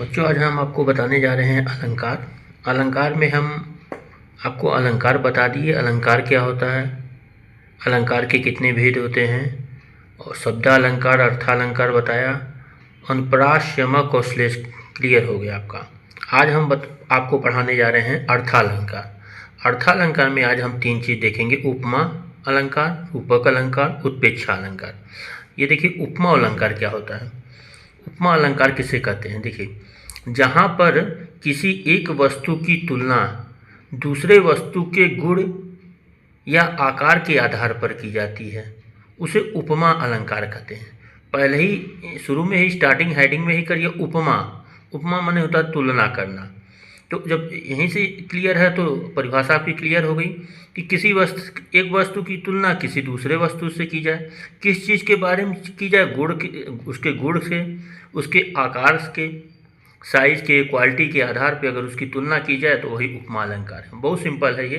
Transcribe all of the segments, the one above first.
बच्चों, आज हम आपको बताने जा रहे हैं अलंकार। अलंकार में हम आपको अलंकार बता दिए, अलंकार क्या होता है, अलंकार के कितने भेद होते हैं, और शब्दालंकार, अर्थालंकार बताया। अनुप्रास, यमक और श्लेष क्लियर हो गया आपका। आज हम आपको पढ़ाने जा रहे हैं अर्थालंकार। अर्थालंकार में आज हम 3 चीज़ देखेंगे: उपमा अलंकार, रूपक अलंकार, उत्प्रेक्षा अलंकार। ये देखिए, उपमा अलंकार क्या होता है। उपमा अलंकार किसे कहते हैं? देखिए, जहाँ पर किसी एक वस्तु की तुलना दूसरे वस्तु के गुण या आकार के आधार पर की जाती है, उसे उपमा अलंकार कहते हैं। पहले ही शुरू में ही स्टार्टिंग हेडिंग में ही करिए उपमा। उपमा माने होता है तुलना करना। तो जब यहीं से क्लियर है तो परिभाषा आपकी क्लियर हो गई कि किसी एक वस्तु की तुलना किसी दूसरे वस्तु से की जाए। किस चीज़ के बारे में की जाए? गुण के, उसके गुण से, उसके आकार के, साइज के, क्वालिटी के आधार पे अगर उसकी तुलना की जाए तो वही उपमा अलंकार है। बहुत सिंपल है ये।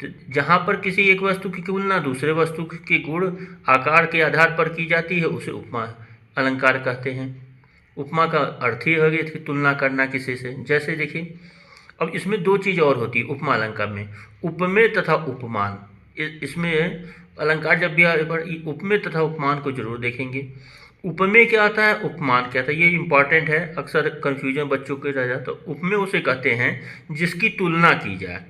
तो जहाँ पर किसी एक वस्तु की तुलना दूसरे वस्तु के गुण, आकार के आधार पर की जाती है, उसे उपमा अलंकार कहते हैं। उपमा का अर्थ ही है कि तुलना करना किसी से। जैसे देखिए, अब इसमें 2 चीज़ और होती है उपमा अलंकार में: उपमेय तथा उपमान। इसमें अलंकार जब भी उपमेय तथा उपमान को जरूर देखेंगे। उपमेय क्या आता है, उपमान क्या आता है, ये इंपॉर्टेंट है। अक्सर कन्फ्यूजन बच्चों के रह जाता है। उपमेय उसे कहते हैं जिसकी तुलना की जाए।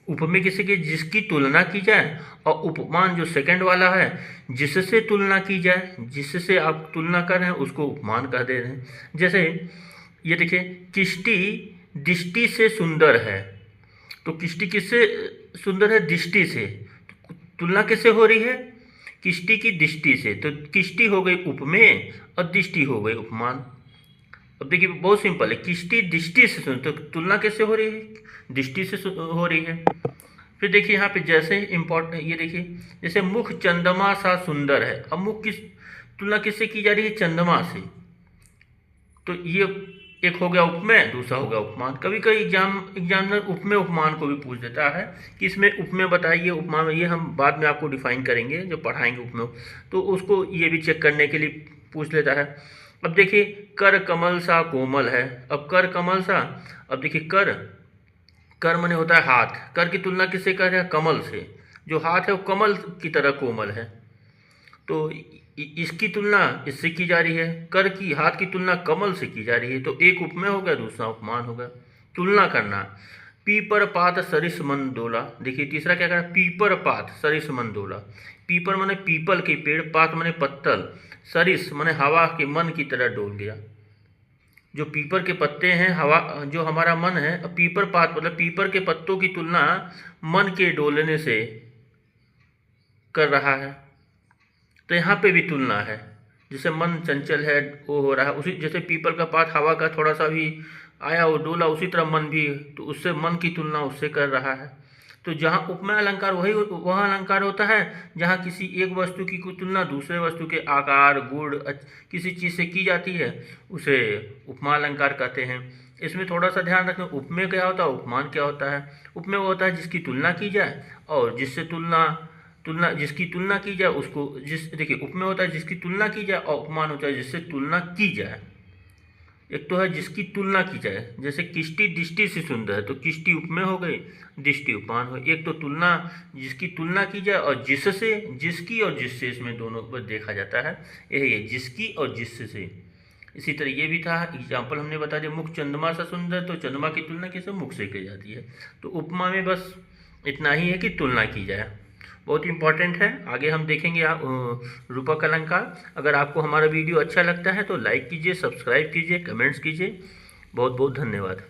उपमेय किसी की जिसकी तुलना की जाए, और उपमान जो सेकंड वाला है, जिससे तुलना की जाए, जिससे आप तुलना कर रहे हैं उसको उपमान कह दे रहे हैं। जैसे ये देखिए, किष्टि दृष्टि से सुंदर है। तो किष्टि किससे सुंदर है? दृष्टि से। तुलना किससे हो रही है? किष्टि की दृष्टि से। तो किष्टि हो गई उपमेय और दृष्टि हो गई उपमान। अब देखिए, बहुत सिंपल है। किष्टि दृष्टि से सुंदर, तो तुलना किससे हो रही है? दृष्टि से हो रही है। फिर देखिए यहाँ पे जैसे इम्पोर्टेंट, ये देखिए, जैसे मुख चंद्रमा सा सुंदर है। अब मुख किस तुलना किससे की जा रही है? चंद्रमा से। तो ये एक हो गया उपमेय, दूसरा हो गया उपमान। कभी कभी एग्जामिनर उपमेय उपमान को भी पूछ देता है कि इसमें उपमेय बताइए, उपमा में। ये हम बाद में आपको डिफाइन करेंगे जब पढ़ाएंगे उपमेय, तो उसको ये भी चेक करने के लिए पूछ लेता है। अब देखिए, कर कमल सा कोमल है। अब कर कमल सा, अब देखिए, कर माने होता है हाथ। कर की तुलना किससे कर रहे हैं? कमल से। जो हाथ है वो कमल की तरह कोमल है, तो इसकी तुलना इससे की जा रही है। कर की, हाथ की तुलना कमल से की जा रही है। तो एक उपमेय हो गया, दूसरा उपमान होगा। तुलना करना। पीपर पात सरिस मन डोला। देखिए, तीसरा क्या करा? पीपर पात सरिस मन डोला। पीपर माने पीपल के पेड़, पात माने पत्तल, सरिस माने हवा के मन की तरह डोल गया। जो पीपर के पत्ते हैं, हवा, जो हमारा मन है, पीपर पात मतलब पीपर के पत्तों की तुलना मन के डोलने से कर रहा है। तो यहाँ पे भी तुलना है। जैसे मन चंचल है, वो हो रहा है, उसी जैसे पीपल का पात हवा का थोड़ा सा भी आया वो डोला, उसी तरह मन भी, तो उससे मन की तुलना उससे कर रहा है। तो जहाँ उपमेय अलंकार वह अलंकार होता है जहाँ किसी एक वस्तु की तुलना दूसरे वस्तु के आकार, गुण, किसी चीज़ से की जाती है, उसे उपमा अलंकार कहते हैं। इसमें थोड़ा सा ध्यान रखें, उपमेय क्या होता है, उपमान क्या होता है। उपमेय वो होता है जिसकी तुलना की जाए, और जिससे जिसकी तुलना की जाए उसको देखिए, उपमेय होता है जिसकी तुलना की जाए, और उपमान होता है जिससे तुलना की जाए। एक तो है जिसकी तुलना की जाए, जैसे किष्टि दृष्टि से सुंदर है, तो किष्टि उपमेय हो गई, दृष्टि उपमान हो। एक तो तुलना, जिसकी तुलना की जाए, और जिससे, जिसकी और जिससे, इसमें दोनों पर देखा जाता है। यही है, जिसकी और जिससे। इसी तरह ये भी था, एग्जाम्पल हमने बता दिया, मुख चंद्रमा सा सुंदर, तो चंद्रमा की तुलना किससे? मुख से की जाती है। तो उपमा में बस इतना ही है कि तुलना की जाए। बहुत इंपॉर्टेंट है। आगे हम देखेंगे रूपक अलंकार। अगर आपको हमारा वीडियो अच्छा लगता है तो लाइक कीजिए, सब्सक्राइब कीजिए, कमेंट्स कीजिए। बहुत बहुत धन्यवाद।